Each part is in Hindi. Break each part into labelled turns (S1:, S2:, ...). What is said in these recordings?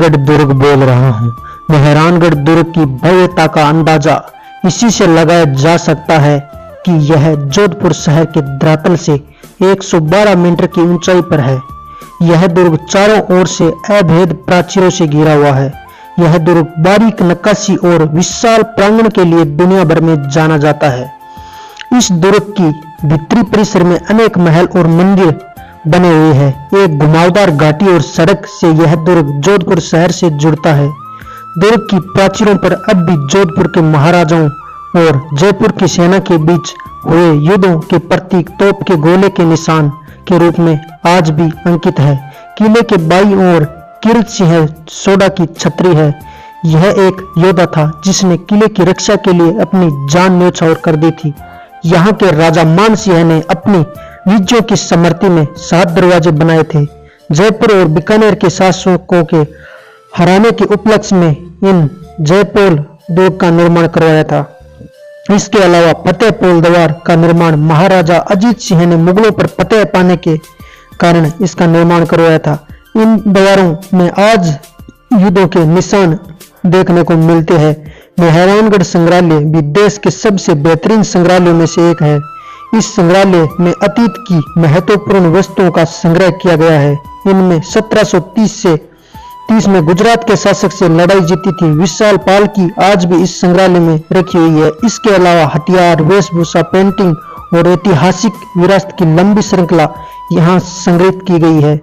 S1: मेहरानगढ़ दुर्ग बोल रहा हूँ। मेहरानगढ़ दुर्ग की भव्यता का अंदाजा इसी से लगाया जा सकता है कि यह जोधपुर शहर के धरातल से 112 मीटर की ऊंचाई पर है। यह दुर्ग चारों ओर से अभेद प्राचीरों से घिरा हुआ है। यह दुर्ग बारीक नक्काशी और विशाल प्रांगण के लिए दुनिया भर में जाना जाता है। इस दुर्ग की भीतरी परिसर में अनेक महल और मंदिर बने हुए हैं। एक घुमावदार घाटी और सड़क से यह दुर्ग जोधपुर शहर से जुड़ता है। दुर्ग की प्राचीरों पर अब भी जोधपुर के महाराजाओं और जयपुर की सेना के बीच हुए युद्धों के प्रतीक तोप के गोले के निशान के रूप में आज भी अंकित है। किले के बाईं ओर कीर्त सिंह सोडा की छतरी है। यह एक योद्धा था जिसने किले की रक्षा के लिए अपनी जान न्यौछावर कर दी थी। यहाँ के राजा मान सिंह ने अपनी विजयों की स्मृति में 7 दरवाजे बनाए थे। जयपुर और बीकानेर के शासकों के हराने के उपलक्ष्य में इन जयपोल दुर्ग का निर्माण करवाया था। इसके अलावा फतेहपोल द्वार का निर्माण महाराजा अजीत सिंह ने मुगलों पर फतेह पाने के कारण इसका निर्माण करवाया था। इन द्वारों में आज युद्धों के निशान देखने को मिलते हैं। मेहरानगढ़ संग्रहालय भी देश के सबसे बेहतरीन संग्रहालयों में से एक है। इस संग्रहालय में अतीत की महत्वपूर्ण वस्तुओं का संग्रह किया गया है। इनमें 1730 में गुजरात के शासक से लड़ाई जीती थी विशाल पालकी आज भी इस संग्रहालय में रखी हुई है। इसके अलावा हथियार, वेशभूषा, पेंटिंग और ऐतिहासिक विरासत की लंबी श्रृंखला यहाँ संग्रहित की गई है।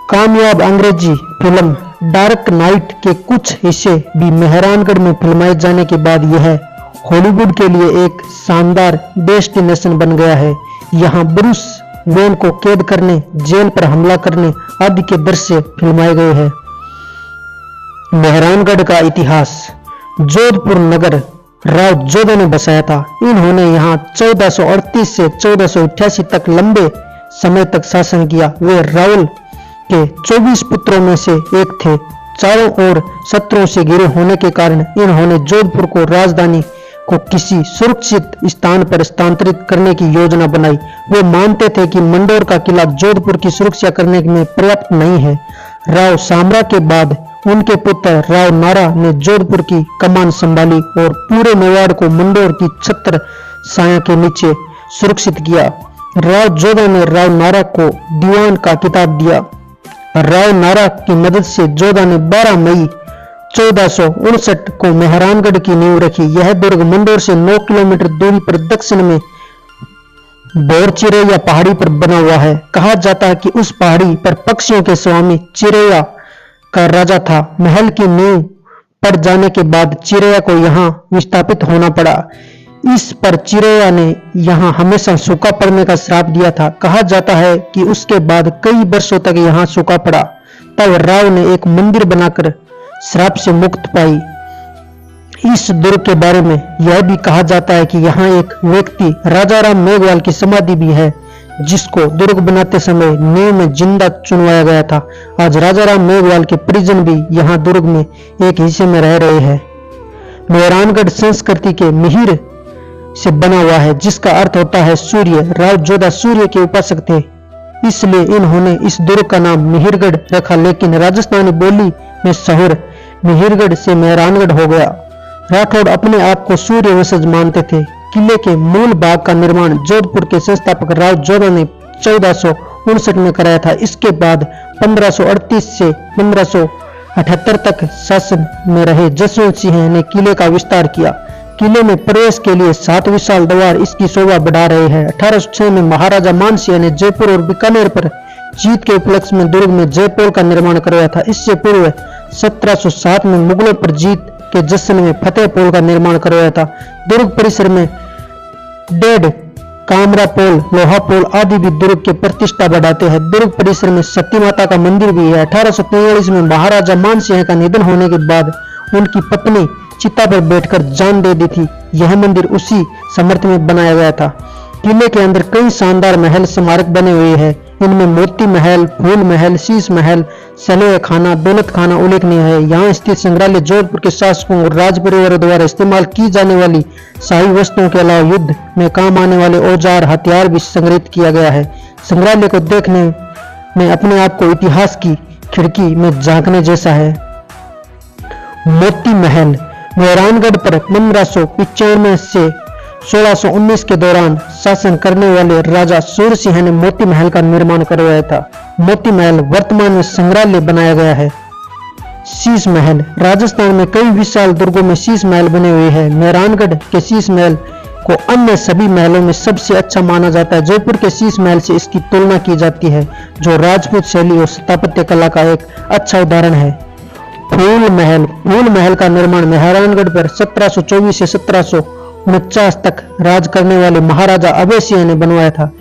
S1: कामयाब अंग्रेजी फिल्म डार्क नाइट के कुछ हिस्से भी मेहरानगढ़ में फिल्माए जाने के बाद यह हॉलीवुड के लिए एक शानदार डेस्टिनेशन बन गया है। यहाँ ब्रूस वेन को कैद करने, जेल पर हमला करने आदि के दृश्य फिल्माए गए हैं। मेहरानगढ़ का इतिहास। जोधपुर नगर राव जोधा ने बसाया था। इन्होंने यहाँ 1438 से 1488 तक लंबे समय तक शासन किया। वे रावल के 24 पुत्रों में से एक थे। चारों ओर शत्रुओं से घिरे होने के कारण इन्होंने जोधपुर को राजधानी को किसी सुरक्षित स्थान पर स्थानांतरित करने की योजना बनाई। वे मानते थे कि मंडोर का किला जोधपुर की सुरक्षा करने में पर्याप्त नहीं है। राव सामरा के बाद उनके पुत्र राव नारा ने जोधपुर की कमान संभाली और पूरे मेवाड़ को मंडोर की छत्र छाया के नीचे सुरक्षित किया। राव जोधा ने राव नारा को दीवान का किताब दिया। राव नारा की मदद से जोधा ने 12 मई 1459 को मेहरानगढ़ की नींव रखी। यह दुर्ग मंडोर से 9 किलोमीटर दूरी पर दक्षिण में बोर चिरैया पहाड़ी पर बना हुआ है। कहा जाता है कि उस पहाड़ी पर पक्षियों के स्वामी चिरैया का राजा था। महल की नींव पड़ जाने के बाद चिरैया को यहाँ विस्थापित होना पड़ा। इस पर चिरैया ने यहाँ हमेशा सूखा पड़ने का श्राप दिया था। कहा जाता है कि उसके बाद कई वर्षों तक यहाँ सूखा पड़ा। तब राव ने एक मंदिर बनाकर श्राप से मुक्त पाई। इस दुर्ग के बारे में यह भी कहा जाता है कि यहाँ एक व्यक्ति राजाराम मेघवाल की समाधि भी है, जिसको दुर्ग बनाते समय नींव में जिंदा चुनवाया गया था। आज राजाराम मेघवाल के परिजन भी यहाँ दुर्ग में एक हिस्से में रह रहे हैं। मेहरानगढ़ संस्कृति के मिहिर से बना हुआ है, जिसका अर्थ होता है सूर्य। राव जोधा सूर्य के उपासक थे, इसलिए इन्होंने इस दुर्ग का नाम मिहिरगढ़ रखा। लेकिन राजस्थानी बोली में शहर मिहिरगढ़ से मेहरानगढ़ हो गया। राठौड़ अपने आप को सूर्य वंशज मानते थे। किले के मूल भाग का निर्माण जोधपुर के संस्थापक राव जोधा ने 1459 में कराया था। इसके बाद 1538 से 1578 तक शासन में रहे जसवंत सिंह ने किले का विस्तार किया। किले में प्रवेश के लिए 7 विशाल द्वार इसकी शोभा बढ़ा रहे हैं। 1806 में महाराजा मान सिंह ने जयपुर और बीकानेर पर जीत के उपलक्ष्य में दुर्ग में जयपोल का निर्माण करवाया था। इससे पूर्व 1707 में मुगलों पर जीत के जश्न में फतेहपोल का निर्माण करवाया था। दुर्ग परिसर में डेढ़ कामरा पोल, लोहा पोल आदि भी दुर्ग के प्रतिष्ठा बढ़ाते हैं। दुर्ग परिसर में सती माता का मंदिर भी है। 1843 में महाराजा मान सिंह का निधन होने के बाद उनकी पत्नी चिता पर बैठकर जान दे दी थी। यह मंदिर उसी समर्थ में बनाया गया था। किले के अंदर कई शानदार महल स्मारक बने हुए हैं। इनमें मोती महल, फूल महल, शीश महल, सलेह खाना, दौलत खाना उल्लेखनीय है। यहाँ स्थित संग्रहालय जोधपुर के शासकों और राज परिवार द्वारा इस्तेमाल की जाने वाली शाही वस्तुओं के अलावा युद्ध में काम आने वाले औजार, हथियार भी संग्रहित किया गया है। संग्रहालय को देखने में अपने आप को इतिहास की खिड़की में झांकने जैसा है। मोती महल मेहरानगढ़ पर 1595 से 1619 के दौरान शासन करने वाले राजा सूर सिंह ने मोती महल का निर्माण करवाया था। मोती महल वर्तमान में संग्रहालय बनाया गया है। शीश महल राजस्थान में कई विशाल दुर्गों में शीश महल बने हुए हैं। मेहरानगढ़ के शीश महल को अन्य सभी महलों में सबसे अच्छा माना जाता है। जयपुर के शीश महल से इसकी तुलना की जाती है, जो राजपूत शैली और स्थापत्य कला का एक अच्छा उदाहरण है। फूल महल का निर्माण मेहरानगढ़ पर 1724 से 1749 तक राज करने वाले महाराजा अभय सिंह ने बनवाया था।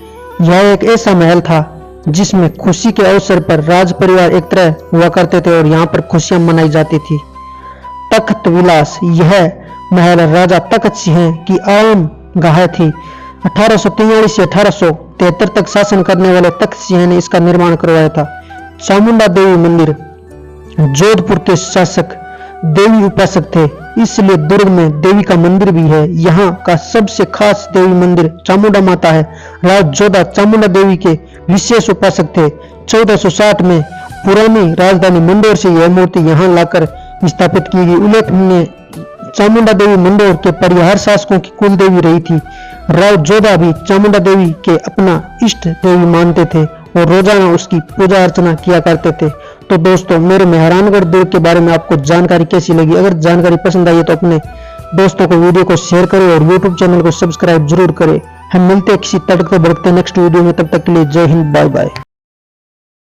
S1: यह एक ऐसा महल था जिसमें खुशी के अवसर पर राज परिवार एक तरह हुआ करते थे और यहाँ पर खुशियां मनाई जाती थी। तख्त विलास यह महल राजा तख्त सिंह की आराम गाह थी। 1843 से 1873 तक शासन करने वाले तख्त सिंह ने इसका निर्माण करवाया था। चामुंडा देवी मंदिर जोधपुर के शासक देवी उपासक थे, इसलिए दुर्ग में देवी का मंदिर भी है। यहाँ का सबसे खास देवी मंदिर चामुंडा माता है। राजा जोधा चामुंडा देवी के विशेष उपासक थे। 1460 में पुरानी राजधानी मंदोर से यह मूर्ति यहाँ लाकर स्थापित की गई। उल्लेखनीय चामुंडा देवी मंदोर के परिहार शासकों की कुल देवी रही थी। राव जोधा भी चामुंडा देवी के अपना इष्ट देवी मानते थे और रोजाना उसकी पूजा अर्चना किया करते थे। तो दोस्तों, मेरे मेहरानगढ़ दुर्ग के बारे में आपको जानकारी कैसी लगी? अगर जानकारी पसंद आई है तो अपने दोस्तों को वीडियो को शेयर करें और यूट्यूब चैनल को सब्सक्राइब जरूर करें। हम मिलते हैं किसी तड़कते भड़कते नेक्स्ट वीडियो में। तब तक के लिए जय हिंद, बाय बाय।